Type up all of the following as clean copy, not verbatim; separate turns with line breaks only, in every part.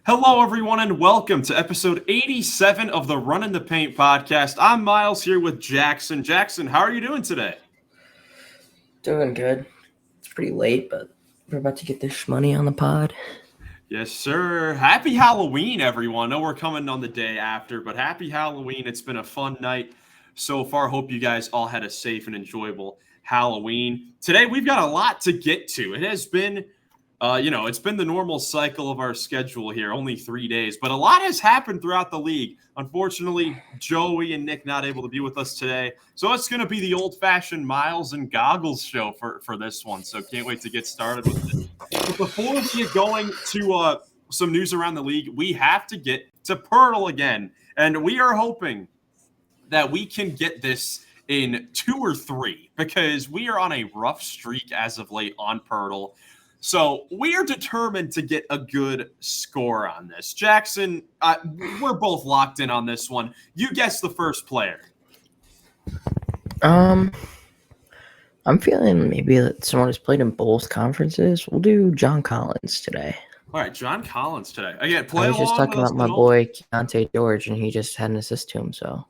Hello, everyone, and welcome to episode 87 of the Runnin the Paint podcast. I'm Miles here with Jackson. Jackson, how are you doing today?
Doing good. It's pretty late, but we're about to get this money on the pod.
Yes, sir. Happy Halloween, everyone. I know we're coming on the day after, but happy Halloween. It's been a fun night so far. Hope you guys all had a safe and enjoyable Halloween. Today, we've got a lot to get to. It has been it's been the normal cycle of our schedule here, only 3 days, but a lot has happened throughout the league. Unfortunately, Joey and Nick not able to be with us today. So it's going to be the old-fashioned Miles and Goggles show for this one. So can't wait to get started with it. But before we get going to some news around the league, we have to get to PERTL again. And we are hoping that we can get this in 2 or 3 because we are on a rough streak as of late on PERTL. So we are determined to get a good score on this. Jackson, we're both locked in on this one. You guess the first player.
I'm feeling maybe that someone who's played in both conferences. We'll do John Collins today.
All right, John Collins today. Again,
I was just talking about my boy Keontae George, and he just had an assist to him. So, all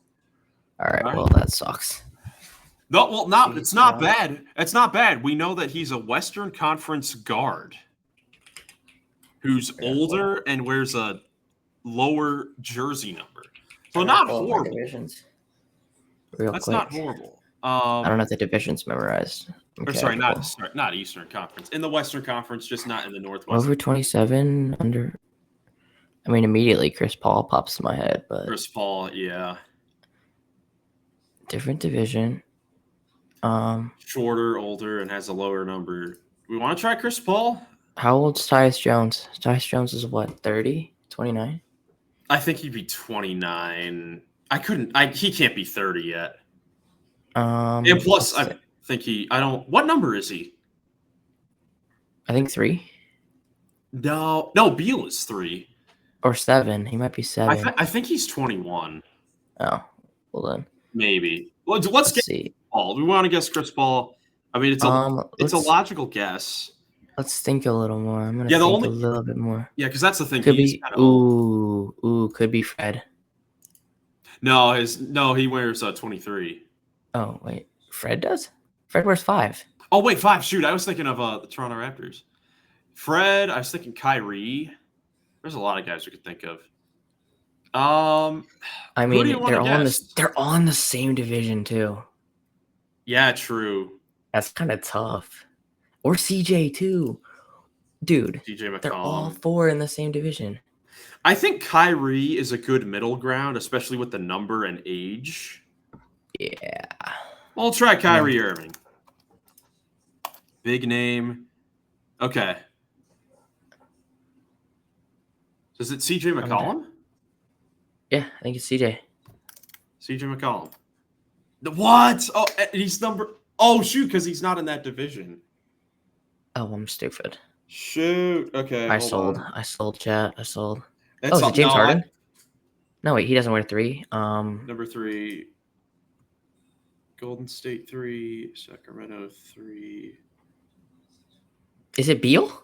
right. Well, that sucks.
No, well, no, it's not bad. It's not bad. We know that he's a Western Conference guard who's older and wears a lower jersey number. So not horrible. That's not horrible.
I don't have the divisions memorized.
Okay, sorry, not Eastern Conference. In the Western Conference, just not in the Northwest.
Over 27 under. I mean, immediately Chris Paul pops in my head, but
Chris Paul, yeah.
Different division.
Shorter, older, and has a lower number. We want to try Chris Paul?
How old's Tyus Jones? Tyus Jones is what, 30? 29?
I think he'd be 29. He can't be 30 yet. And plus, what number is he?
I think 3.
No, Beal is 3.
Or 7. He might be 7.
I think he's 21.
Oh, well then.
Maybe. Let's see. Paul. We want to guess Chris Paul. I mean, it's a logical guess.
Let's think a little more. I'm gonna think a little bit more.
Yeah, because that's the thing.
Could be could be Fred.
No, he wears 23.
Oh wait, Fred does? Fred wears 5.
Oh wait, 5. Shoot, I was thinking of the Toronto Raptors. Fred, I was thinking Kyrie. There's a lot of guys we could think of.
I mean, they're all in the same division too.
Yeah, true.
That's kind of tough. Or CJ too. Dude,
CJ McCollum.
They're all 4 in the same division.
I think Kyrie is a good middle ground, especially with the number and age.
Yeah.
We'll try Kyrie Irving. Big name. Okay. Is it CJ McCollum?
Yeah, I think it's CJ.
CJ McCollum. What? Oh, he's number. Oh, shoot, because he's not in that division.
Oh, I'm stupid.
Shoot. Okay.
I sold, chat. Is it
James
Harden? No, wait, he doesn't wear 3.
Number 3. Golden State 3. Sacramento 3.
Is it Beal?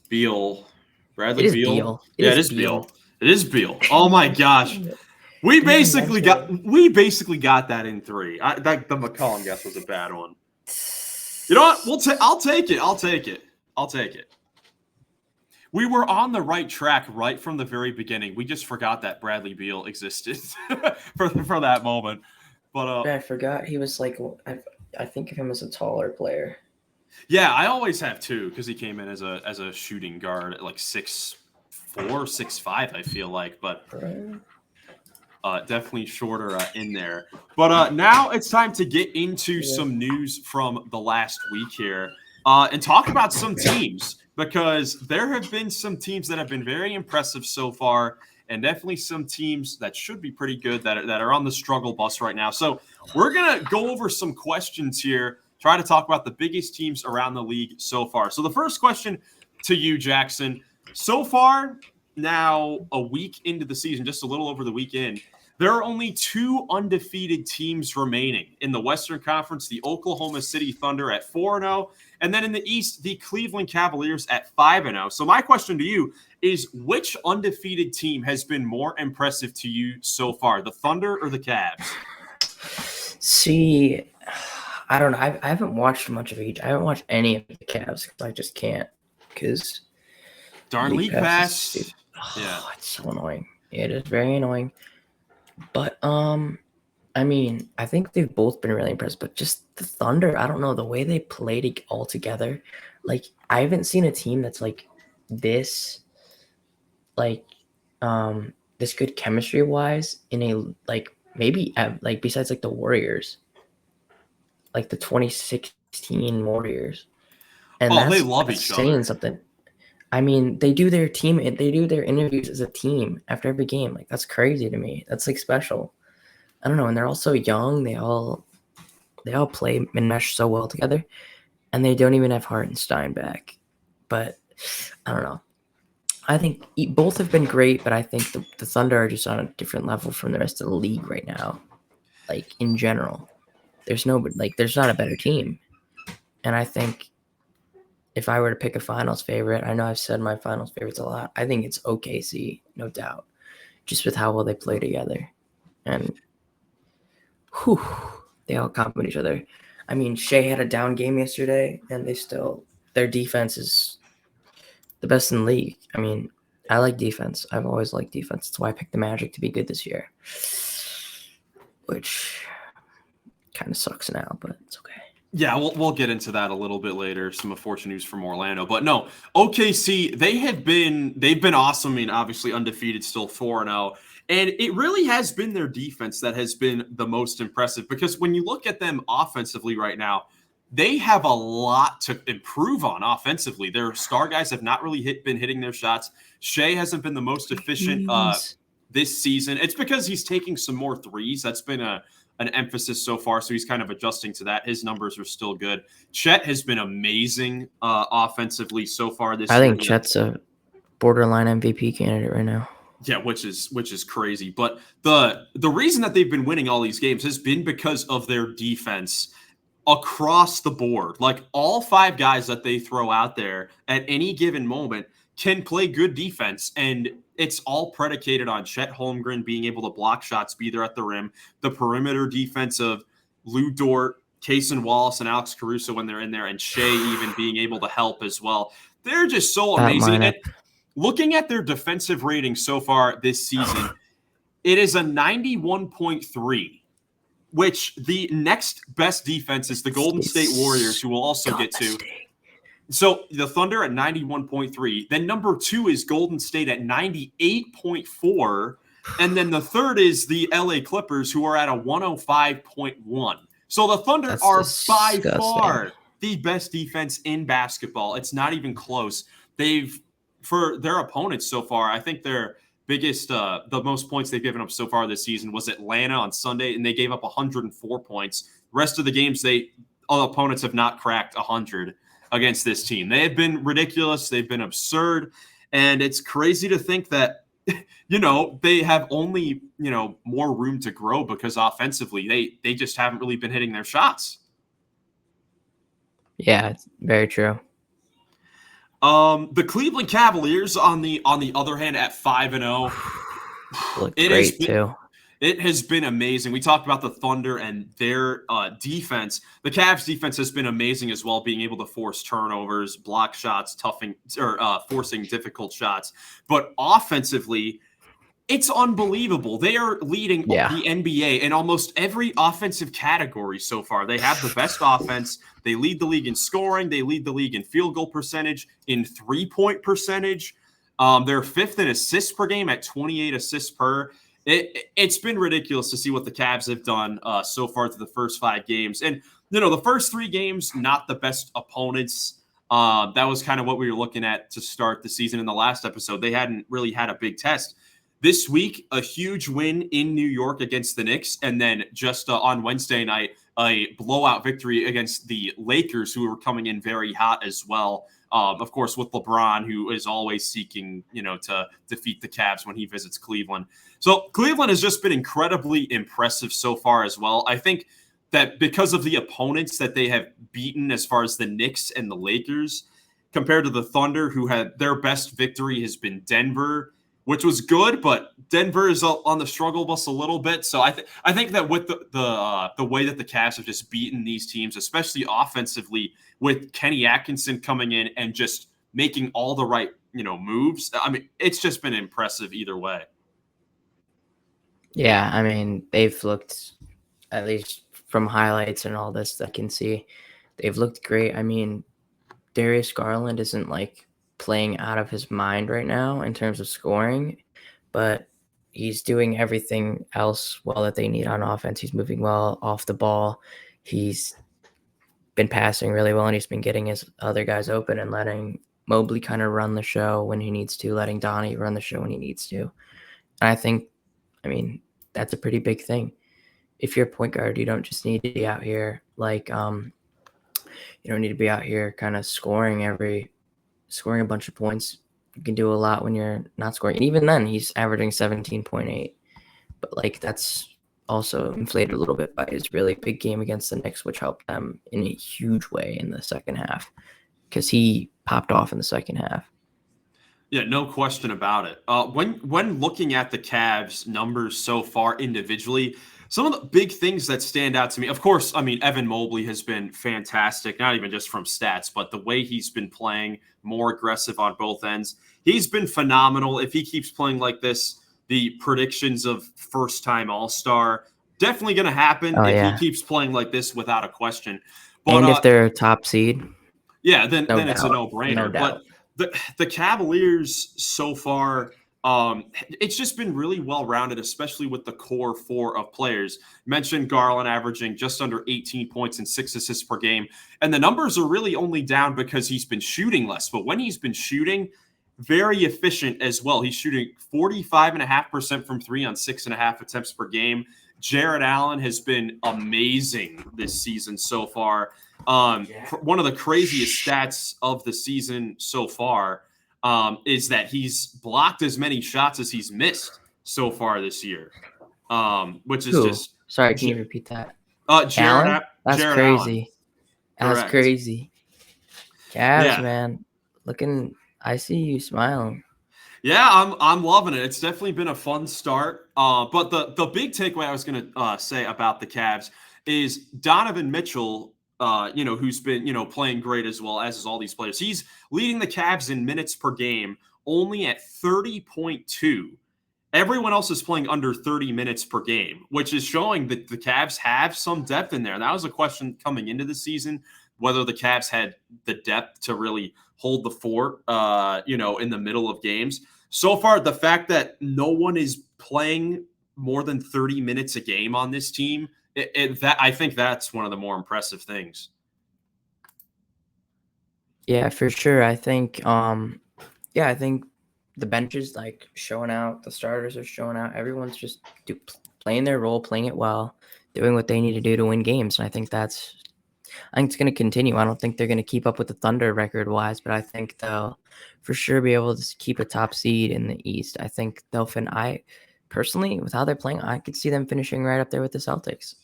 Beal. Bradley Beal.
It
is Beal. It is Beal. Oh my gosh. We basically got that in 3. The McCollum guess was a bad one. You know what? I'll take it. We were on the right track right from the very beginning. We just forgot that Bradley Beal existed for that moment. But
I forgot he was like I think of him as a taller player.
Yeah, I always have too because he came in as a shooting guard at like 6'4", 6'5", I feel like, but. Definitely shorter in there. But now it's time to get into some news from the last week here and talk about some teams because there have been some teams that have been very impressive so far and definitely some teams that should be pretty good that are on the struggle bus right now. So we're going to go over some questions here, try to talk about the biggest teams around the league so far. So the first question to you, Jackson, so far – now a week into the season, just a little over the weekend, There are only 2 undefeated teams remaining in the Western Conference, the Oklahoma City Thunder at 4-0, and then in the East, the Cleveland Cavaliers at 5-0. So my question to you is, which undefeated team has been more impressive to you so far, the Thunder or the Cavs?
See, I don't know. I haven't watched much of each. I haven't watched any of the Cavs because I just can't. Because
Darn League Pass.
Yeah, it's so annoying. It is very annoying. But I mean, I think they've both been really impressive. But just the Thunder, I don't know, the way they played all together. Like, I haven't seen a team that's like this, like this good chemistry wise in a like maybe like besides like the Warriors, like the 2016 Warriors. And
They love each other.
Saying something. I mean, they do their interviews as a team after every game. Like, that's crazy to me. That's like special. I don't know. And they're all so young. They all play and mesh so well together. And they don't even have Hartenstein back. But I don't know. I think both have been great, but I think the Thunder are just on a different level from the rest of the league right now. Like, in general, there's not a better team. And I think if I were to pick a finals favorite, I know I've said my finals favorites a lot. I think it's OKC, no doubt, just with how well they play together. And they all complement each other. I mean, Shea had a down game yesterday, and their defense is the best in the league. I mean, I like defense. I've always liked defense. That's why I picked the Magic to be good this year, which kind of sucks now, but it's okay.
Yeah, we'll get into that a little bit later. Some unfortunate news from Orlando, but no, OKC, they've been awesome. I mean, obviously undefeated, still 4-0, and it really has been their defense that has been the most impressive. Because when you look at them offensively right now, they have a lot to improve on offensively. Their star guys have not really been hitting their shots. Shea hasn't been the most efficient this season. It's because he's taking some more threes. That's been an emphasis so far, so he's kind of adjusting to that. His numbers are still good. Chet has been amazing offensively so far this year.
I think Chet's a borderline MVP candidate right now.
Yeah, which is crazy. But the reason that they've been winning all these games has been because of their defense across the board. Like, all 5 guys that they throw out there at any given moment can play good defense, and it's all predicated on Chet Holmgren being able to block shots, be there at the rim, the perimeter defense of Lou Dort, Cason Wallace, and Alex Caruso when they're in there, and Shea even being able to help as well. They're just so amazing. And looking at their defensive rating so far this season, it is a 91.3. which the next best defense is the Golden State Warriors, who we'll also get to. So the Thunder at 91.3. Then number 2 is Golden State at 98.4. And then the third is the LA Clippers, who are at a 105.1. So the Thunder are by far the best defense in basketball. It's not even close. For their opponents so far, I think they're the most points they've given up so far this season was Atlanta on Sunday, and they gave up 104 points. Rest of the games, all opponents have not cracked 100 against this team. They have been ridiculous. They've been absurd, and it's crazy to think that, they have only, more room to grow because offensively they just haven't really been hitting their shots.
Yeah, it's very true.
The Cleveland Cavaliers, on the other hand, at 5-0,
look great too.
It has been amazing. We talked about the Thunder and their defense. The Cavs' defense has been amazing as well, being able to force turnovers, block shots, forcing difficult shots. But offensively, it's unbelievable. They are leading the NBA in almost every offensive category so far. They have the best offense. They lead the league in scoring. They lead the league in field goal percentage, in three-point percentage. They're 5th in assists per game at 28 assists per. It's been ridiculous to see what the Cavs have done so far through the first 5 games. And, the first 3 games, not the best opponents. That was kind of what we were looking at to start the season in the last episode. They hadn't really had a big test. This week, a huge win in New York against the Knicks, and then just on Wednesday night, a blowout victory against the Lakers, who were coming in very hot as well. Of course, with LeBron, who is always seeking, to defeat the Cavs when he visits Cleveland. So Cleveland has just been incredibly impressive so far as well. I think that because of the opponents that they have beaten as far as the Knicks and the Lakers, compared to the Thunder, who had their best victory has been Denver, which was good, but Denver is on the struggle bus a little bit. So I think that with the way that the Cavs have just beaten these teams, especially offensively, with Kenny Atkinson coming in and just making all the right moves, I mean, it's just been impressive either way.
Yeah, I mean, they've looked, at least from highlights and all this I can see, they've looked great. I mean, Darius Garland isn't like playing out of his mind right now in terms of scoring, but he's doing everything else well that they need on offense. He's moving well off the ball. He's been passing really well, and he's been getting his other guys open and letting Mobley kind of run the show when he needs to, letting Donnie run the show when he needs to. And I mean, that's a pretty big thing. If you're a point guard, you don't just need to be out here like you don't need to be out here kind of scoring a bunch of points. You can do a lot when you're not scoring. And even then, he's averaging 17.8. But like that's also inflated a little bit by his really big game against the Knicks, which helped them in a huge way in the second half because he popped off in the second half.
Yeah, no question about it. When looking at the Cavs numbers so far individually, some of the big things that stand out to me, of course, I mean, Evan Mobley has been fantastic, not even just from stats, but the way he's been playing, more aggressive on both ends. He's been phenomenal. If he keeps playing like this, the predictions of first-time All-Star definitely going to happen he keeps playing like this without a question. But,
and if they're a top seed,
then it's a no-brainer.
No doubt.
But the Cavaliers so far, it's just been really well-rounded, especially with the core four of players. Mentioned Garland averaging just under 18 points and 6 assists per game. And the numbers are really only down because he's been shooting less. But when he's been shooting, very efficient as well. He's shooting 45.5% from three on 6.5 attempts per game. Jared Allen has been amazing this season so far. One of the craziest stats of the season so far is that he's blocked as many shots as he's missed so far this year, which is just...
Sorry, can you repeat that?
Jared
That's
Jared
crazy.
Allen.
That's crazy. Cavs, man. I see you smiling.
Yeah, I'm loving it. It's definitely been a fun start. But the big takeaway I was going to say about the Cavs is Donovan Mitchell, who's been, playing great as well as all these players. He's leading the Cavs in minutes per game only at 30.2. Everyone else is playing under 30 minutes per game, which is showing that the Cavs have some depth in there. And that was a question coming into the season, whether the Cavs had the depth to really hold the fort, in the middle of games. So far, the fact that no one is playing more than 30 minutes a game on this team, I think that's one of the more impressive things.
Yeah, for sure. I think, I think the bench is like showing out. The starters are showing out. Everyone's just playing their role, playing it well, doing what they need to do to win games. And I think it's going to continue. I don't think they're going to keep up with the Thunder record-wise, but I think they'll for sure be able to keep a top seed in the East. I think they'll personally, with how they're playing, I could see them finishing right up there with the Celtics.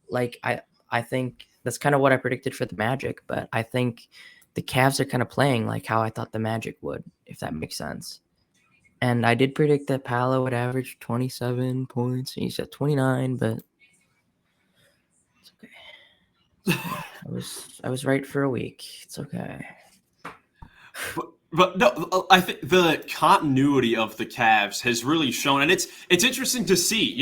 Like, I think that's kind of what I predicted for the Magic, but I think the Cavs are kind of playing like how I thought the Magic would, if that makes sense. And I did predict that Paolo would average 27 points. He said 29, but it's okay. I was right for a week. It's okay.
But no, I think the continuity of the Cavs has really shown, and it's interesting to see.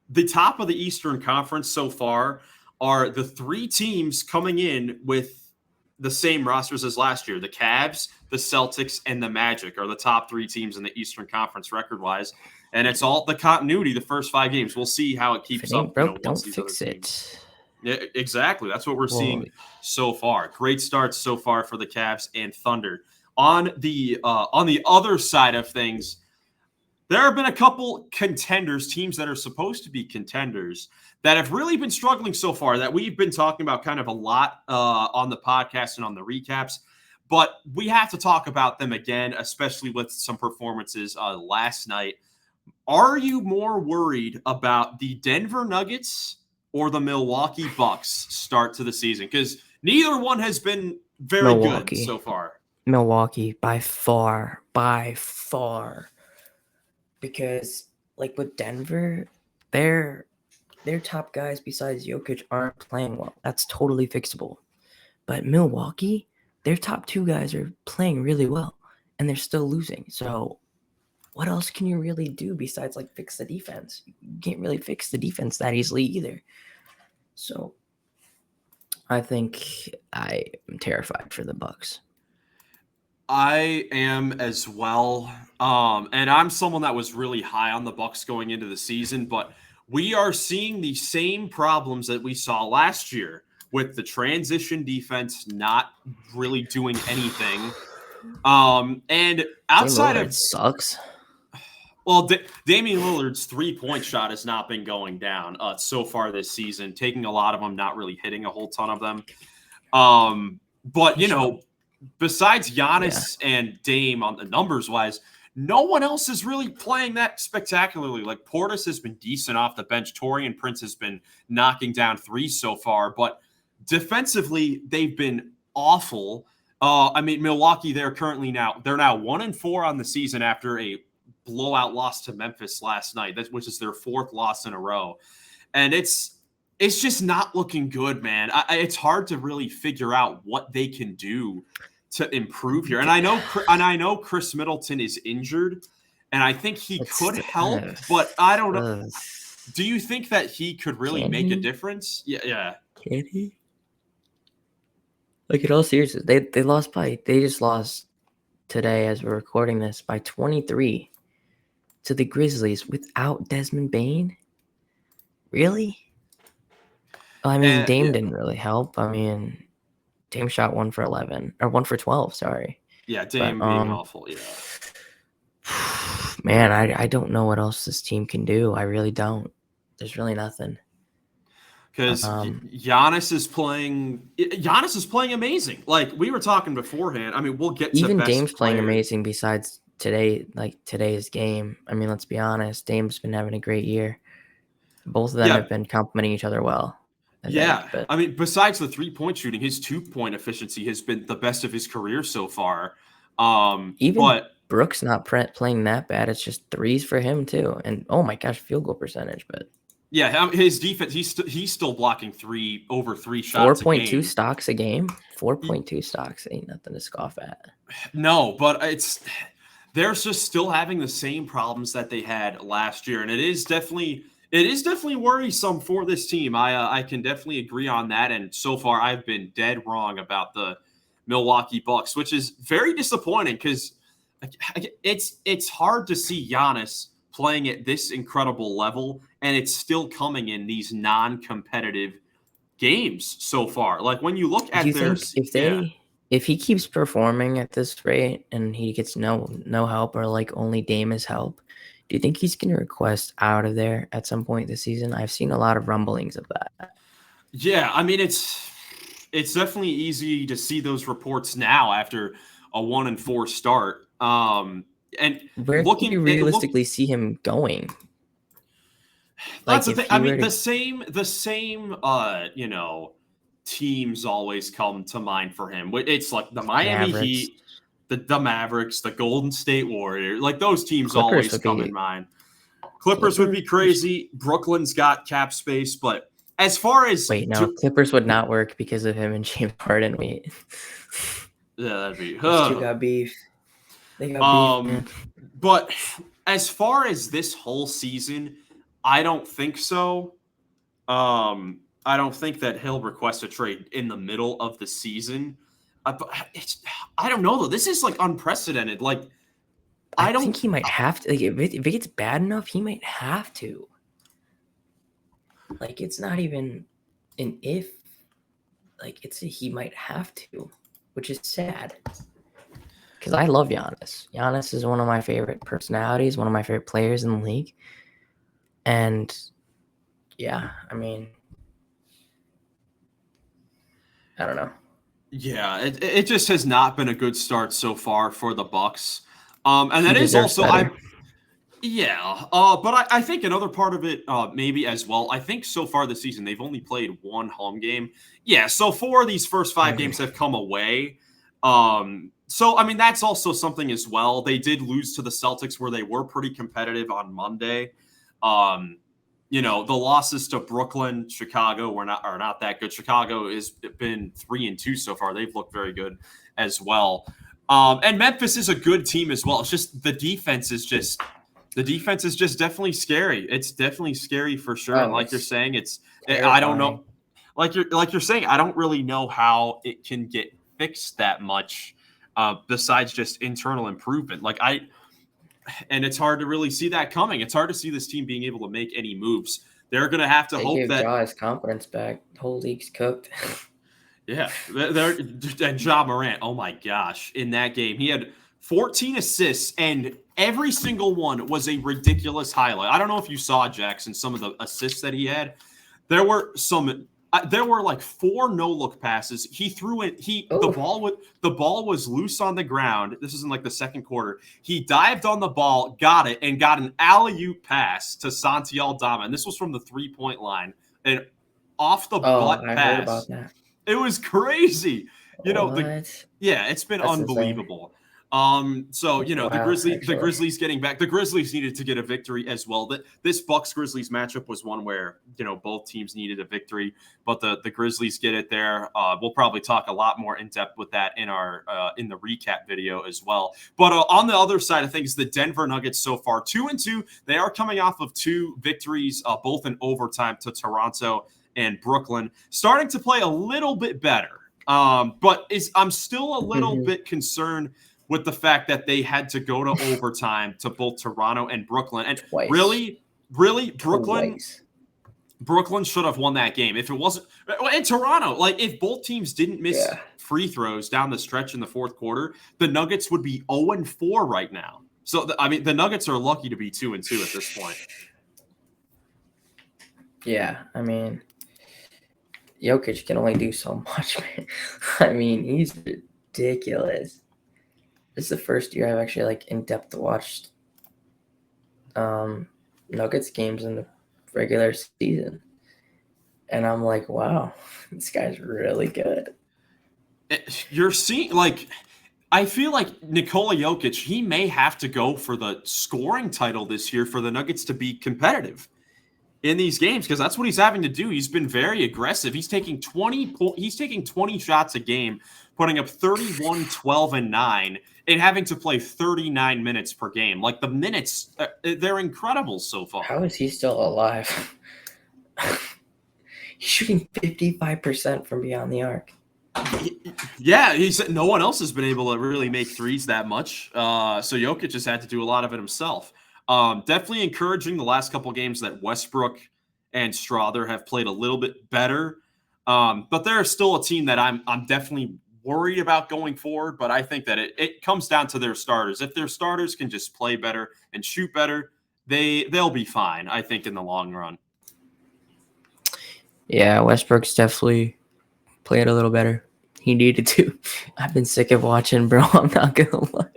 The top of the Eastern Conference so far are the three teams coming in with the same rosters as last year. The Cavs, the Celtics, and the Magic are the top three teams in the Eastern Conference record-wise. And it's all the continuity the first 5 games. We'll see how it keeps up.
Broke, don't fix it.
Yeah, exactly. That's what we're seeing so far. Great starts so far for the Cavs and Thunder. On the other side of things, there have been a couple contenders, teams that are supposed to be contenders, that have really been struggling so far that we've been talking about kind of a lot on the podcast and on the recaps. But we have to talk about them again, especially with some performances last night. Are you more worried about the Denver Nuggets or the Milwaukee Bucks start to the season? Because neither one has been very good so far.
Milwaukee, by far. Because, like, with Denver, their top guys besides Jokic aren't playing well. That's totally fixable. But Milwaukee, their top 2 guys are playing really well, and they're still losing. So what else can you really do besides, like, fix the defense? You can't really fix the defense that easily either. So I think I am terrified for the Bucks.
I am as well. And I'm someone that was really high on the Bucks going into the season, but we are seeing the same problems that we saw last year with the transition defense not really doing anything. And outside
Dame Lillard
of
sucks.
Well, Damian Lillard's three-point shot has not been going down so far this season, taking a lot of them, not really hitting a whole ton of them. But, you know, besides Giannis and Dame on the numbers-wise, no one else is really playing that spectacularly. Like, Portis has been decent off the bench. Taurean Prince has been knocking down threes so far. But defensively, they've been awful. I mean, Milwaukee, they're now 1-4 on the season after a blowout loss to Memphis last night, which is their 4th loss in a row. And it's just not looking good, man. It's hard to really figure out what they can do to improve here. And I know Chris Middleton is injured, and I think he could help, but I don't know. Do you think that he could really make a difference? Yeah.
Can he? Like, in all seriousness, they just lost today as we're recording this by 23 to the Grizzlies without Desmond Bane? Really? I mean, Dame didn't really help. I mean, Dame shot 1 for 11 or 1 for 12. Sorry.
Yeah, Dame being awful. Yeah.
Man, I don't know what else this team can do. I really don't. There's really nothing.
Because Giannis is playing amazing. Like we were talking beforehand. I mean, we'll get to
even
best
Dame's
player.
playing amazing. Besides today's game. I mean, let's be honest. Dame's been having a great year. Both of them have been complimenting each other well.
I mean, besides the 3-point shooting, his 2-point efficiency has been the best of his career so far. But
Brooks not playing that bad. It's just threes for him too, and oh my gosh, field goal percentage. But
yeah, his defense, he's still blocking over 3 shots.
4.2 stocks a game. 4.2 stocks ain't nothing to scoff at.
No, but they're just still having the same problems that they had last year, and it is definitely worrisome for this team. I can definitely agree on that. And so far, I've been dead wrong about the Milwaukee Bucks, which is very disappointing because it's hard to see Giannis playing at this incredible level, and it's still coming in these non-competitive games so far. Like when you look at
if he keeps performing at this rate and he gets no help or like only Dame is help, do you think he's going to request out of there at some point this season? I've seen a lot of rumblings of that.
Yeah, I mean it's definitely easy to see those reports now after a 1-4 start. And
where can you realistically see him going?
That's the thing. I mean, the same teams always come to mind for him. It's like the Miami Heat, the Mavericks, the Golden State Warriors. Like those teams always come in mind. Clippers would be crazy. Brooklyn's got cap space, but as far as
Clippers would not work because of him and James Harden. Wait,
yeah, that'd be.
Those two got beef. They got beef, man.
But as far as this whole season, I don't think so. I don't think that he'll request a trade in the middle of the season. But I don't know though. This is like unprecedented. Like
I think he might have to. Like if it gets bad enough, he might have to. Like it's not even an if. Like he might have to, which is sad. Because I love Giannis. Giannis is one of my favorite personalities, one of my favorite players in the league. And yeah, I mean, I don't know.
Yeah, it just has not been a good start so far for the Bucks. And
He
that is
deserves
also
better.
but I think another part of it, maybe as well. I think so far this season they've only played one home game. Yeah, so 4 of these first 5 games have come away. So I mean that's also something as well. They did lose to the Celtics where they were pretty competitive on Monday. Um, the losses to Brooklyn, Chicago are not that good. Chicago has been 3-2 so far. They've looked very good as well. And Memphis is a good team as well. It's just the defense is just definitely scary. It's definitely scary for sure. And
Oh,
like you're
it's
saying, I don't
terrifying.
know. Like you're saying, I don't really know how it can get fixed that much, besides just internal improvement. And it's hard to really see that coming. It's hard to see this team being able to make any moves. They're going to have to
They
hope
gave
that,
Ja his confidence back. The whole league's cooked.
yeah, and Ja Morant. Oh my gosh, in that game he had 14 assists, and every single one was a ridiculous highlight. I don't know if you saw Jackson some of the assists that he had. There were some. There were like 4 no look passes. He threw it.
Oh,
The ball was loose on the ground. This is in like the second quarter. He dived on the ball, got it, and got an alley oop pass to Santi Aldama. And this was from the 3-point line. And off the
oh,
butt
I heard about
pass.
that.
It was crazy.
What?
It's been
That's insane.
unbelievable. So
That's
the
wild, actually.
Grizzlies getting back. The Grizzlies needed to get a victory as well. This Bucks Grizzlies matchup was one where both teams needed a victory, but the Grizzlies get it there. We'll probably talk a lot more in depth with that in our in the recap video as well. But on the other side of things, the Denver Nuggets so far 2-2. They are coming off of 2 victories, both in overtime to Toronto and Brooklyn, starting to play a little bit better. But I'm still a little
Mhm.
bit concerned with the fact that they had to go to overtime to both Toronto and Brooklyn. And
Twice.
really,
Twice.
Brooklyn should have won that game if it wasn't. In Toronto, like if both teams didn't miss
Yeah.
free throws down the stretch in the fourth quarter, the Nuggets would be 0-4 right now. So the Nuggets are lucky to be 2-2 at this point.
Yeah, I mean, Jokic can only do so much, man. I mean, he's ridiculous. This is the first year I've actually in depth watched Nuggets games in the regular season. And I'm like, wow, this guy's really good.
You're seeing I feel like Nikola Jokic, he may have to go for the scoring title this year for the Nuggets to be competitive in these games because that's what he's having to do. He's been very aggressive. He's taking 20 shots a game, putting up 31, 12, and 9, and having to play 39 minutes per game. Like the minutes, they're incredible so far.
How is he still alive? He's shooting 55% from beyond the arc.
Yeah, he said no one else has been able to really make threes that much. So Jokic just had to do a lot of it himself. Definitely encouraging the last couple games that Westbrook and Strother have played a little bit better. But they're still a team that I'm definitely worried about going forward. But I think that it comes down to their starters. If their starters can just play better and shoot better, they'll be fine, I think, in the long run.
Yeah, Westbrook's definitely played a little better. He needed to. I've been sick of watching, bro. I'm not gonna lie.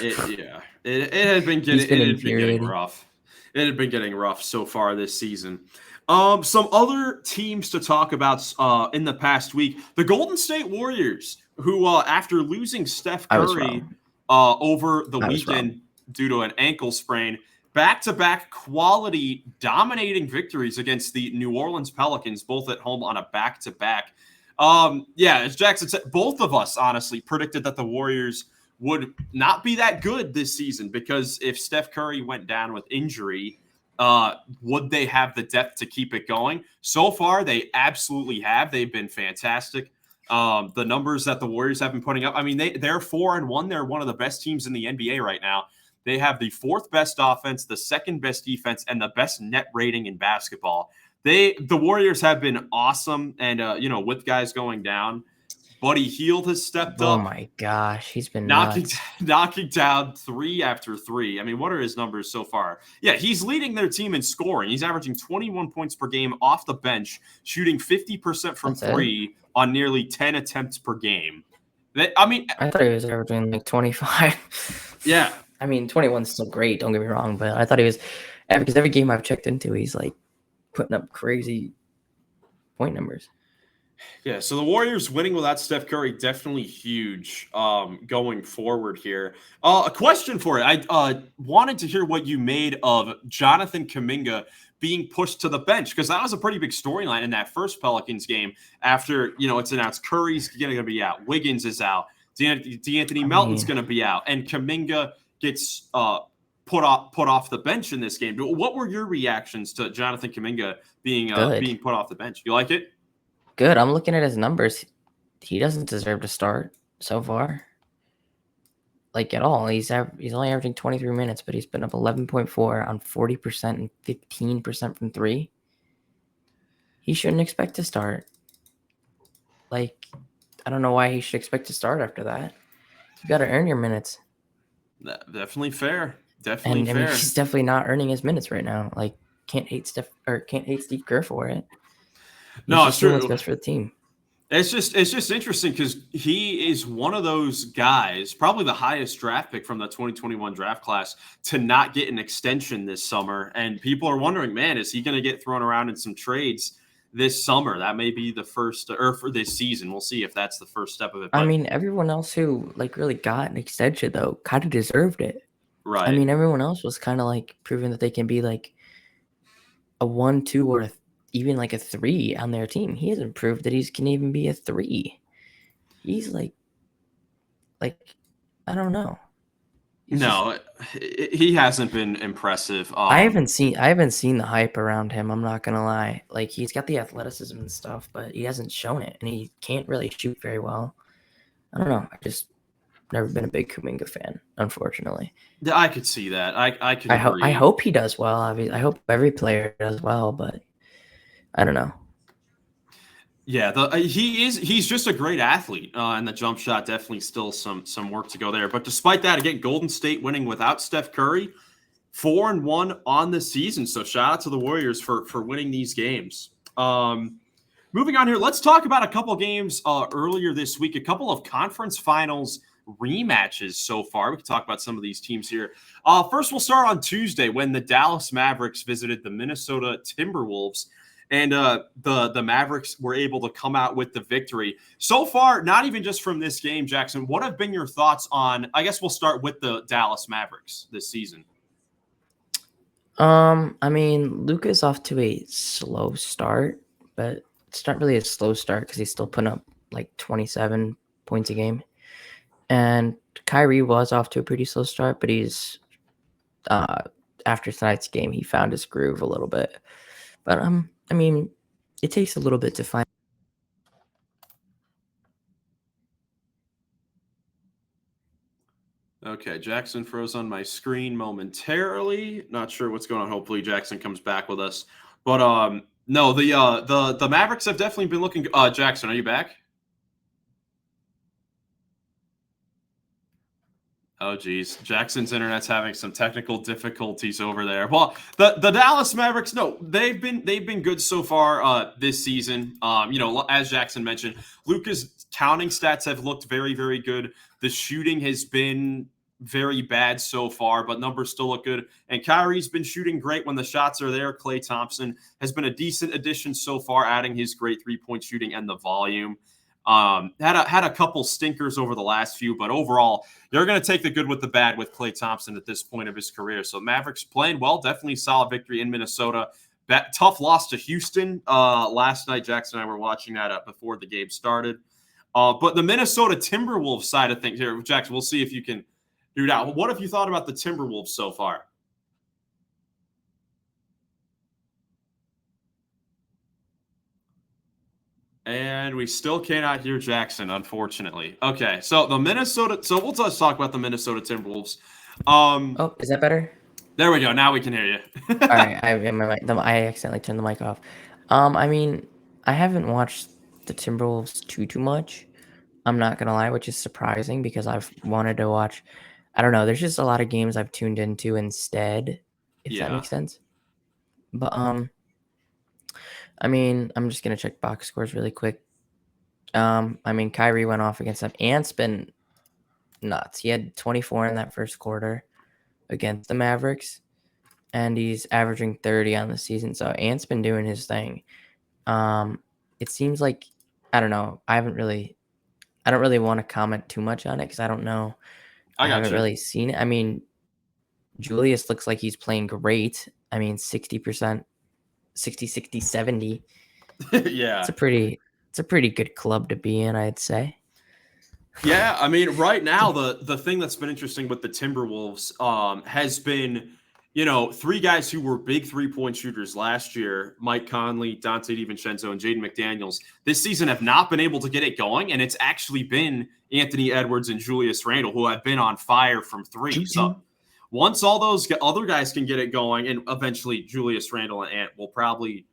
It had been getting rough. It had been getting rough so far this season. Some other teams to talk about in the past week: the Golden State Warriors, who after losing Steph Curry over the weekend due to an ankle sprain, back-to-back quality dominating victories against the New Orleans Pelicans, both at home on a back-to-back. As Jackson said, both of us honestly predicted that the Warriors would not be that good this season because if Steph Curry went down with injury, would they have the depth to keep it going? So far, they absolutely have. They've been fantastic. The numbers that the Warriors have been putting up, I mean, they're 4-1. They're one of the best teams in the NBA right now. They have the 4th best offense, the 2nd best defense, and the best net rating in basketball. The Warriors have been awesome, and with guys going down, Buddy Hield has stepped up.
Oh my gosh, he's been
knocking down 3 after 3. I mean, what are his numbers so far? Yeah, he's leading their team in scoring. He's averaging 21 points per game off the bench, shooting 50% from 3, on nearly 10 attempts per game. I mean,
I thought he was averaging like 25.
yeah.
I mean, 21 is still great. Don't get me wrong, but I thought he was, because every game I've checked into, he's like putting up crazy point numbers.
Yeah, so the Warriors winning without Steph Curry definitely huge going forward here. A question for you. I wanted to hear what you made of Jonathan Kuminga being pushed to the bench, because that was a pretty big storyline in that first Pelicans game after, it's announced Curry's going to be out, Wiggins is out, DeAnthony Melton's going to be out, and Kuminga gets put off the bench in this game. What were your reactions to Jonathan Kuminga being put off the bench? You like it?
Good. I'm looking at his numbers. He doesn't deserve to start so far, like at all. He's only averaging 23 minutes, but he's been up 11.4 on 40% and 15% from 3. He shouldn't expect to start. Like, I don't know why he should expect to start after that. You got to earn your minutes.
Definitely fair.
I mean, he's definitely not earning his minutes right now. Like, can't hate Steve Kerr for it. He's just doing what's best for the team.
It's just interesting because he is one of those guys, probably the highest draft pick from the 2021 draft class, to not get an extension this summer. And people are wondering, man, is he going to get thrown around in some trades this summer? That may be the first, or for this season. We'll see if that's the first step of it.
But, I mean, everyone else who really got an extension though kind of deserved it.
Right.
I mean, everyone else was kind of like proving that they can be like a 1, 2, or even like a 3 on their team. He hasn't proved that he can even be a 3. He's like I don't know.
He hasn't been impressive.
I haven't seen the hype around him. I'm not gonna lie. Like, he's got the athleticism and stuff, but he hasn't shown it, and he can't really shoot very well. I don't know. I just never been a big Kuminga fan, unfortunately.
I could see that. I could agree.
I hope he does well. I hope every player does well, but I don't know.
Yeah, he's just a great athlete, and the jump shot definitely still some work to go there. But despite that, again, Golden State winning without Steph Curry, 4-1 on the season. So shout out to the Warriors for winning these games. Moving on here, let's talk about a couple games earlier this week. A couple of conference finals rematches so far. We can talk about some of these teams here. First, we'll start on Tuesday when the Dallas Mavericks visited the Minnesota Timberwolves. And the Mavericks were able to come out with the victory. So far, not even just from this game, Jackson, what have been your thoughts on, I guess we'll start with the Dallas Mavericks this season?
I mean, Luka's off to a slow start, but it's not really a slow start because he's still putting up like 27 points a game. And Kyrie was off to a pretty slow start, but he's after tonight's game, he found his groove a little bit. But I mean, it takes a little bit to find.
Okay, Jackson froze on my screen momentarily. Not sure what's going on. Hopefully, Jackson comes back with us. But no, the Mavericks have definitely been looking. Jackson, are you back? Oh, geez. Jackson's internet's having some technical difficulties over there. Well, the Dallas Mavericks, no, they've been good so far this season. As Jackson mentioned, Luka's counting stats have looked very, very good. The shooting has been very bad so far, but numbers still look good. And Kyrie's been shooting great when the shots are there. Klay Thompson has been a decent addition so far, adding his great three-point shooting and the volume. Had a couple stinkers over the last few, but overall, you're going to take the good with the bad with Klay Thompson at this point of his career. So Mavericks playing well, definitely solid victory in Minnesota. Tough loss to Houston last night. Jackson and I were watching that before the game started. But the Minnesota Timberwolves side of things here, Jackson, we'll see if you can do it out. What have you thought about the Timberwolves so far? And we still cannot hear Jackson, unfortunately. Okay, so we'll just talk about the Minnesota Timberwolves.
Oh, is that better?
There we go. Now we can hear you.
All right, I accidentally turned the mic off. I mean, I haven't watched the Timberwolves too much. I'm not gonna lie, which is surprising because I've wanted to watch. I don't know. There's just a lot of games I've tuned into instead, if that makes sense. But I mean, I'm just gonna check box scores really quick. I mean, Kyrie went off against them. Ant's been nuts. He had 24 in that first quarter against the Mavericks, and he's averaging 30 on the season. So Ant's been doing his thing. It seems like, I don't know. I don't really want to comment too much on it because I don't know. I haven't really seen it. I mean, Julius looks like he's playing great. I mean, 60%, 60, 60, 70.
Yeah.
It's a pretty good club to be in, I'd say.
Yeah, I mean, right now the thing that's been interesting with the Timberwolves has been, three guys who were big 3-point shooters last year: Mike Conley, Dante DiVincenzo, and Jaden McDaniels. This season have not been able to get it going, and it's actually been Anthony Edwards and Julius Randle who have been on fire from three. So once all those other guys can get it going, and eventually Julius Randle and Ant will probably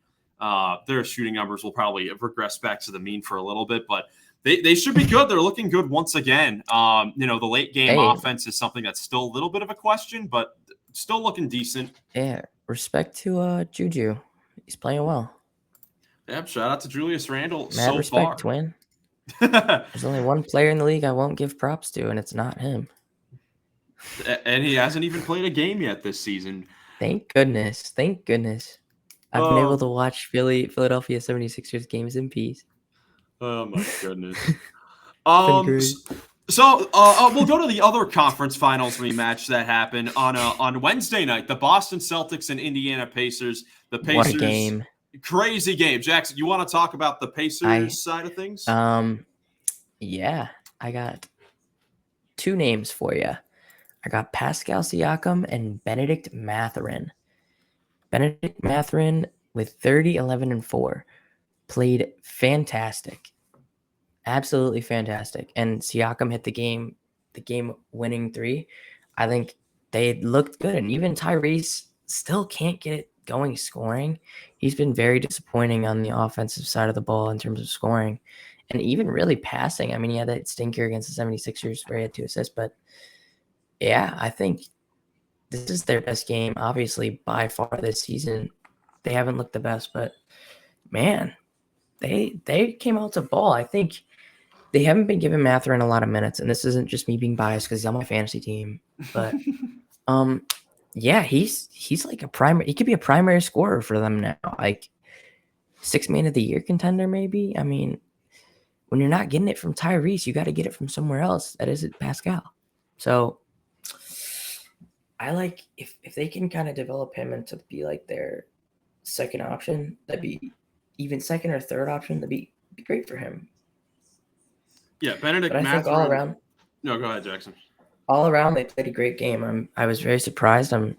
their shooting numbers will probably regress back to the mean for a little bit, but they should be good. They're looking good once again. The late game offense is something that's still a little bit of a question, but still looking decent.
Yeah, respect to Juju. He's playing well.
Yep, shout out to Julius Randle.
Mad respect, twin. There's only one player in the league I won't give props to, and it's not him.
And he hasn't even played a game yet this season.
Thank goodness. Thank goodness. I've been able to watch Philadelphia 76ers games in peace.
Oh my goodness. So we'll go to the other conference finals rematch that happened on Wednesday night. The Boston Celtics and Indiana Pacers. The Pacers,
what a game.
Crazy game. Jackson, you want to talk about the Pacers side of things?
Yeah, I got two names for you. I got Pascal Siakam and Benedict Mathurin. Benedict Mathurin with 30, 11, and 4 played fantastic. Absolutely fantastic. And Siakam hit the game winning 3. I think they looked good. And even Tyrese still can't get it going scoring. He's been very disappointing on the offensive side of the ball in terms of scoring and even really passing. I mean, he had that stinker against the 76ers where he had 2 assists. But yeah, I think this is their best game, obviously, by far this season. They haven't looked the best, but man, they came out to ball. I think they haven't been giving Mathurin a lot of minutes, and this isn't just me being biased because he's on my fantasy team. But yeah, he's like he could be a primary scorer for them now. Like 6th man of the year contender, maybe. I mean, when you're not getting it from Tyrese, you got to get it from somewhere else. That isn't Pascal. So I like if they can kind of develop him into be like their second option, that'd be even second or third option, that'd be great for him.
Yeah, Benedict
Mathurin. I think all around.
No, go ahead, Jackson.
All around, they played a great game. I was very surprised. I'm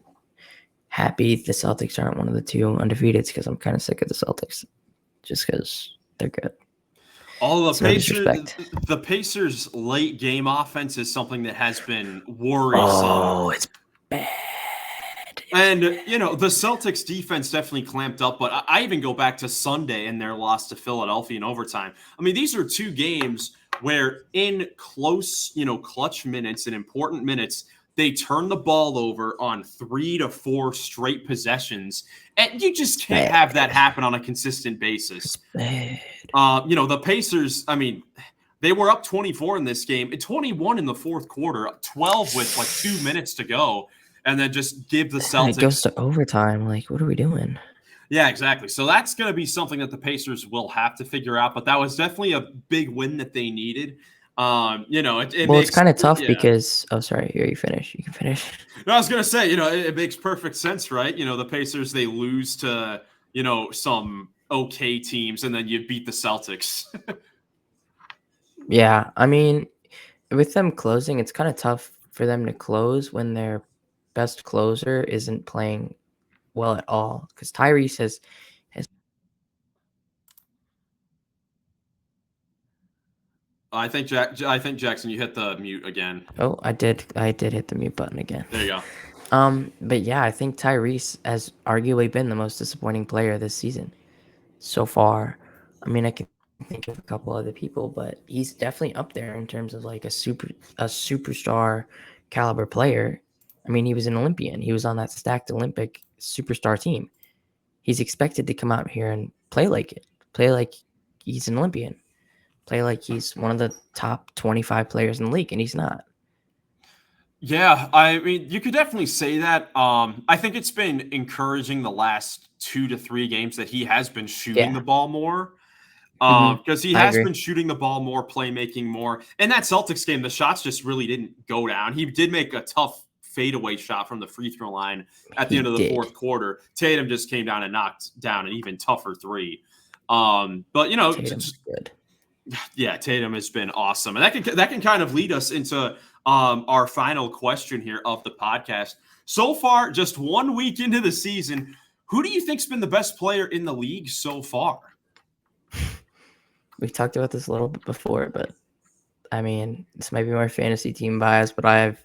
happy the Celtics aren't one of the 2 undefeateds because I'm kind of sick of the Celtics, just because they're good.
The Pacers' late game offense is something that has been worrisome.
Oh, it's bad.
And, the Celtics defense definitely clamped up, but I even go back to Sunday and their loss to Philadelphia in overtime. I mean, these are 2 games where in close, clutch minutes and important minutes, they turn the ball over on 3 to 4 straight possessions. And you just can't have that happen on a consistent basis. The Pacers, I mean, they were up 24 in this game, 21 in the fourth quarter, 12 with like 2 minutes to go. And then just give the Celtics.
It goes to overtime. Like, what are we doing?
Yeah, exactly. So that's going to be something that the Pacers will have to figure out. But that was definitely a big win that they needed.
It's kind of tough because. Oh, sorry. Here, you finish. You can finish.
No, I was going to say, it makes perfect sense, right? The Pacers, they lose to, some okay teams, and then you beat the Celtics.
Yeah, I mean, with them closing, it's kind of tough for them to close when their best closer isn't playing well at all, because Tyrese has
I think Jackson, you hit the mute again.
Oh, I did hit the mute button again.
There you go.
But yeah, I think Tyrese has arguably been the most disappointing player this season so far. I mean, I can think of a couple other people, but he's definitely up there in terms of like a superstar caliber player. I mean, he was an Olympian. He was on that stacked Olympic superstar team. He's expected to come out here and play like he's an Olympian. play like he's one of the top 25 players in the league, and he's not.
Yeah, I mean, you could definitely say that. I think it's been encouraging the last 2 to 3 games that he has been shooting
Yeah.
the ball more.
Hmm.
Because he
I
has
agree.
been shooting the ball more, playmaking more. In that Celtics game, the shots just really didn't go down. He did make a tough fadeaway shot from the free throw line at the
He
end of the
did.
fourth quarter. Tatum just came down and knocked down an even tougher three. But
Tatum's good.
yeah, Tatum has been awesome, and that can kind of lead us into our final question here of the podcast. So far, just 1 week into the season, who do you think's been the best player in the league so far?
We talked about this a little bit before, but I mean, this might be my fantasy team bias, but I have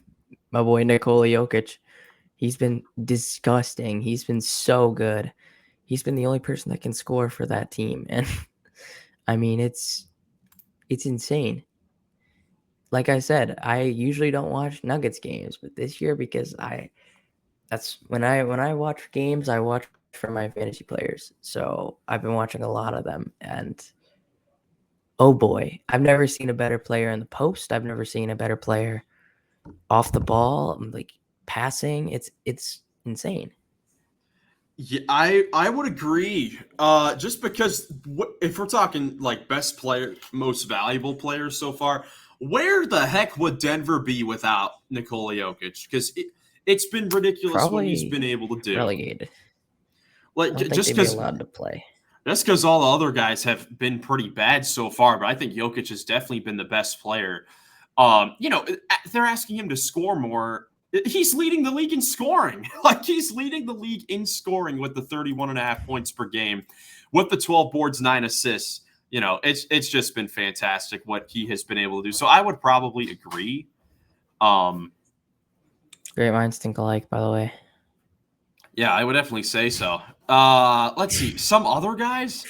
my boy Nikola Jokic. He's been disgusting. He's been so good. He's been the only person that can score for that team, and I mean, it's insane. Like I said, I usually don't watch Nuggets games, but this year because that's when I watch games, I watch for my fantasy players. So I've been watching a lot of them, and oh boy, I've never seen a better player in the post. I've never seen a better player off the ball, like passing. It's insane.
Yeah, I would agree. Just because if we're talking like best player, most valuable players so far, where the heck would Denver be without Nikola Jokic? Because it's been ridiculous what he's been
Probably
able to do.
relegated.
Like
I don't think they'd be allowed to play.
just because all the other guys have been pretty bad so far, but I think Jokic has definitely been the best player. They're asking him to score more. He's leading the league in scoring. Like he's leading the league in scoring with the 31.5 points per game, with the 12 boards, 9 assists. It's just been fantastic what he has been able to do. So I would probably agree.
Great minds think alike, by the way.
Yeah, I would definitely say so. Let's see. Some other guys.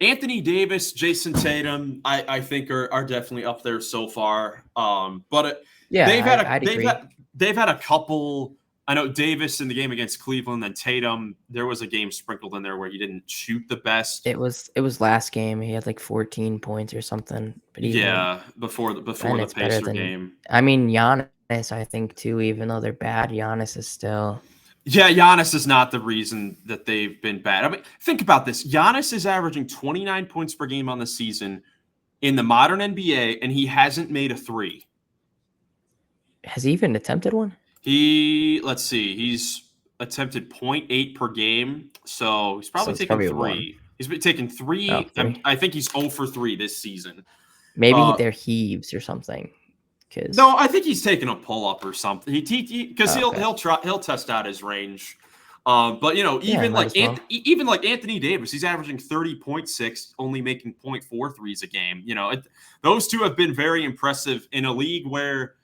Anthony Davis, Jason Tatum, I think are definitely up there so far. But
Yeah, I'd agree.
They've had a couple. I know Davis in the game against Cleveland, and Tatum. There was a game sprinkled in there where he didn't shoot the best.
It was last game. He had like 14 points or something. But
Yeah, before the Pacer game.
I mean, Giannis, I think too. Even though they're bad, Giannis is still.
Yeah, Giannis is not the reason that they've been bad. I mean, think about this. Giannis is averaging 29 points per game on the season in the modern NBA, and he hasn't made a three.
Has he even attempted one?
Let's see, he's attempted 0.8 per game, so he's probably taken three. He's been taking three.
Oh, three.
I think he's 0 for 3 this season.
Maybe they're heaves or something.
No, I think he's taking a pull up or something. Because he'll test out his range. But even like Anthony Davis, he's averaging 30.6, only making 0.4 threes a game. Those two have been very impressive in a league where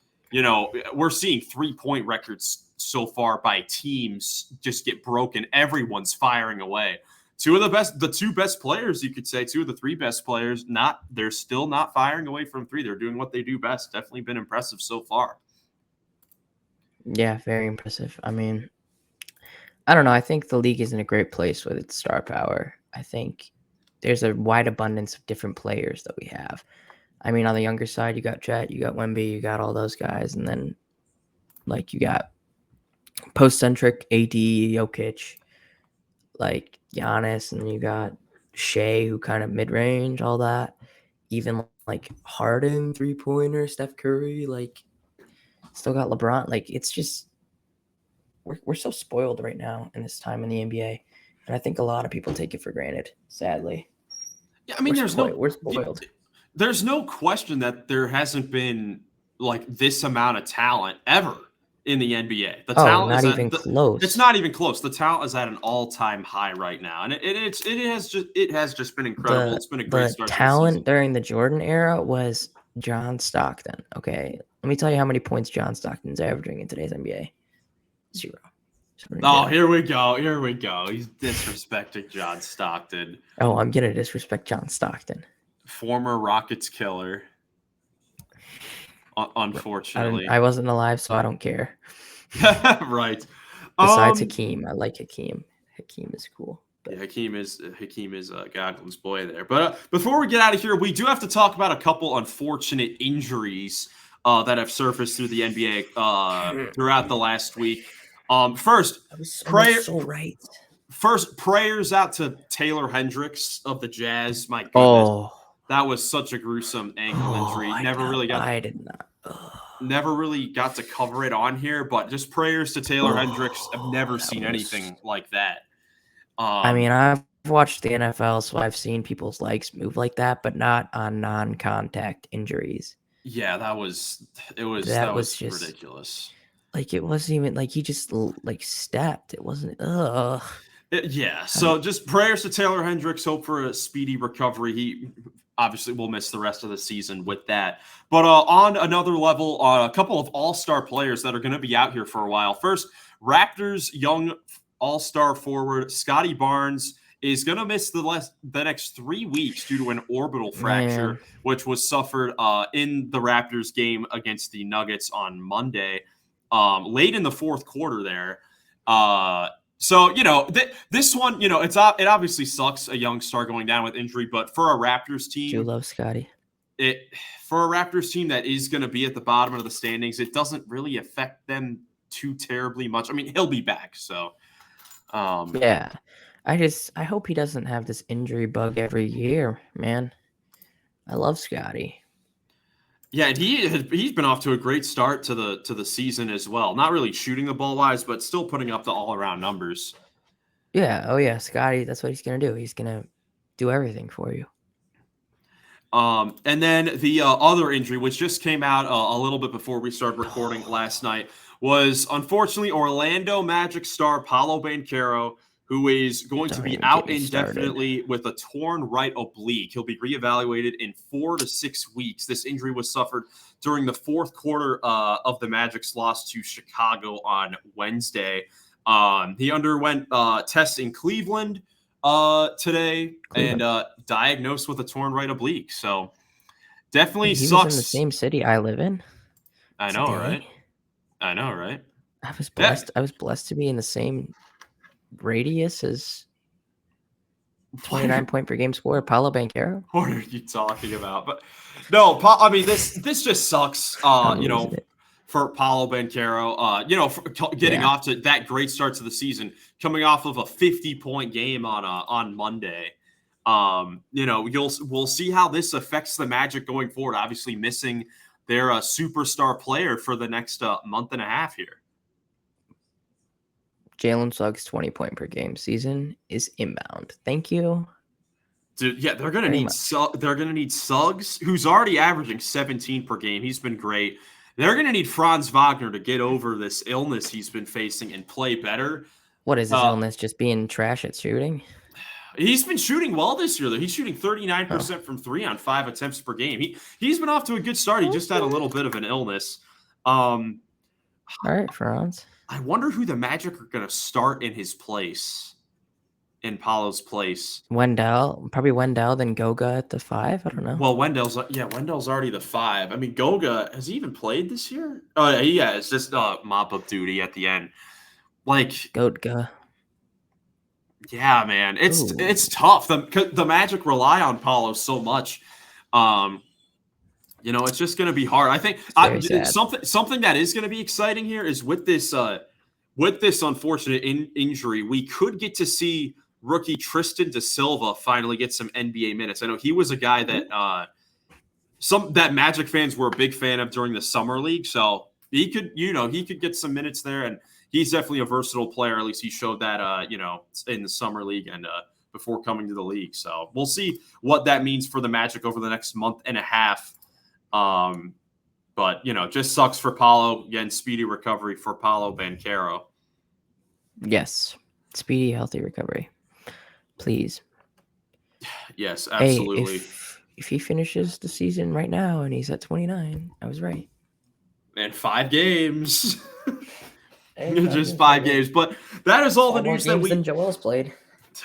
we're seeing 3-point records so far by teams just get broken. Everyone's firing away. The two best players, you could say, 2 of the 3 best players, they're still not firing away from 3. They're doing what they do best. Definitely been impressive so far.
Yeah, very impressive. I mean, I don't know. I think the league is in a great place with its star power. I think there's a wide abundance of different players that we have. I mean, on the younger side, you got Jet, you got Wemby, you got all those guys, and then like you got post-centric AD, Jokic, like Giannis, and you got Shea, who kind of mid-range, all that. Even like Harden, three-pointer, Steph Curry, like still got LeBron. Like it's just we're so spoiled right now in this time in the NBA, and I think a lot of people take it for granted. Sadly,
yeah. I mean,
we're spoiled.
There's no question that there hasn't been like this amount of talent ever in the NBA. The talent
not even close.
It's not even close. The talent is at an all-time high right now, and it has just been incredible. It's been a great start.
The talent during the Jordan era was John Stockton. Okay, let me tell you how many points John Stockton's averaging in today's NBA. 0.
Oh, here we go. He's disrespecting John Stockton.
Oh, I'm gonna disrespect John Stockton.
Former Rockets killer. Unfortunately,
I wasn't alive, so I don't care.
Right.
Besides Hakeem, I like Hakeem. Hakeem is cool.
Yeah, Hakeem is Godwin's boy there. But before we get out of here, we do have to talk about a couple unfortunate injuries that have surfaced through the NBA throughout the last week. First,
I was almost so right.
First, prayers out to Taylor Hendricks of the Jazz. My goodness, that was such a gruesome ankle injury.
I did not.
Never really got to cover it on here, but just prayers to Taylor Hendricks. I've never seen anything like that.
I mean, I've watched the NFL, so I've seen people's legs move like that, but not on non-contact injuries.
Yeah, that was just ridiculous.
Like, it wasn't even like he just like stepped. It wasn't.
So just prayers to Taylor Hendricks. Hope for a speedy recovery. He obviously will miss the rest of the season with that. But on another level, a couple of all-star players that are going to be out here for a while. First, Raptors young all-star forward Scotty Barnes is going to miss the next 3 weeks due to an orbital fracture, which was suffered in the Raptors game against the Nuggets on Monday, late in the fourth quarter there. So, this one, it obviously sucks a young star going down with injury, but for a Raptors team,
you love Scotty.
For a Raptors team that is going to be at the bottom of the standings, it doesn't really affect them too terribly much. I mean, he'll be back, so.
Yeah, I hope he doesn't have this injury bug every year, man. I love Scotty.
Yeah, and he's been off to a great start to the season as well. Not really shooting the ball wise, but still putting up the all around numbers.
Yeah. Oh yeah, Scotty. That's what he's gonna do. He's gonna do everything for you.
And then the other injury, which just came out a little bit before we started recording last night, was unfortunately Orlando Magic star Paolo Banchero, who is going to be out indefinitely with a torn right oblique. He'll be reevaluated in 4 to 6 weeks. This injury was suffered during the fourth quarter of the Magic's loss to Chicago on Wednesday. He underwent tests in Cleveland today and diagnosed with a torn right oblique. So definitely
he
sucks.
Was in the same city I live in.
I know, right? I know, right?
I was blessed. I was blessed to be in the same radius as 29 point per game scorer Paolo Banchero.
What are you talking about? But no, I mean this just sucks. For Paolo Banchero, for getting off to that great start to the season, coming off of a 50-point game on Monday. We'll see how this affects the Magic going forward. Obviously, missing their superstar player for the next month and a half here.
Jalen Suggs' 20-point per game season is inbound. Thank you.
Dude, yeah, they're gonna need Suggs, who's already averaging 17 per game. He's been great. They're gonna need Franz Wagner to get over this illness he's been facing and play better.
What is his illness? Just being trash at shooting?
He's been shooting well this year, though. He's shooting 39% from 3 on 5 attempts per game. He's been off to a good start. He just had a little bit of an illness.
All right, Franz.
I wonder who the Magic are going to start in his place, in Paolo's place.
Wendell, probably Wendell, then Goga at the 5. I don't know.
Well, Wendell's already the 5. I mean, Goga, has he even played this year? Oh, yeah, he has. Just mop-up duty at the end. Like
Goga.
Yeah, man, it's tough. The Magic rely on Paolo so much. It's just going to be hard. I think something that is going to be exciting here is with this unfortunate injury, we could get to see rookie Tristan Da Silva finally get some NBA minutes. I know he was a guy that that Magic fans were a big fan of during the summer league, so he could get some minutes there, and he's definitely a versatile player. At least he showed that in the summer league and before coming to the league. So we'll see what that means for the Magic over the next month and a half. But just sucks for Paolo. Again, speedy recovery for Paolo Banchero.
Yes, speedy, healthy recovery, please.
Yes, absolutely.
Hey, if he finishes the season right now and he's at 29, I was right.
And 5 games. Just 5 games. But that is all the news that
Joel's played.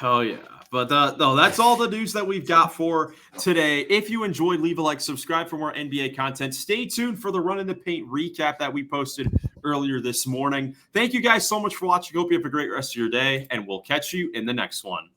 Oh, yeah. But no, that's all the news that we've got for today. If you enjoyed, leave a like, subscribe for more NBA content. Stay tuned for the Runnin the Paint recap that we posted earlier this morning. Thank you guys so much for watching. Hope you have a great rest of your day, and we'll catch you in the next one.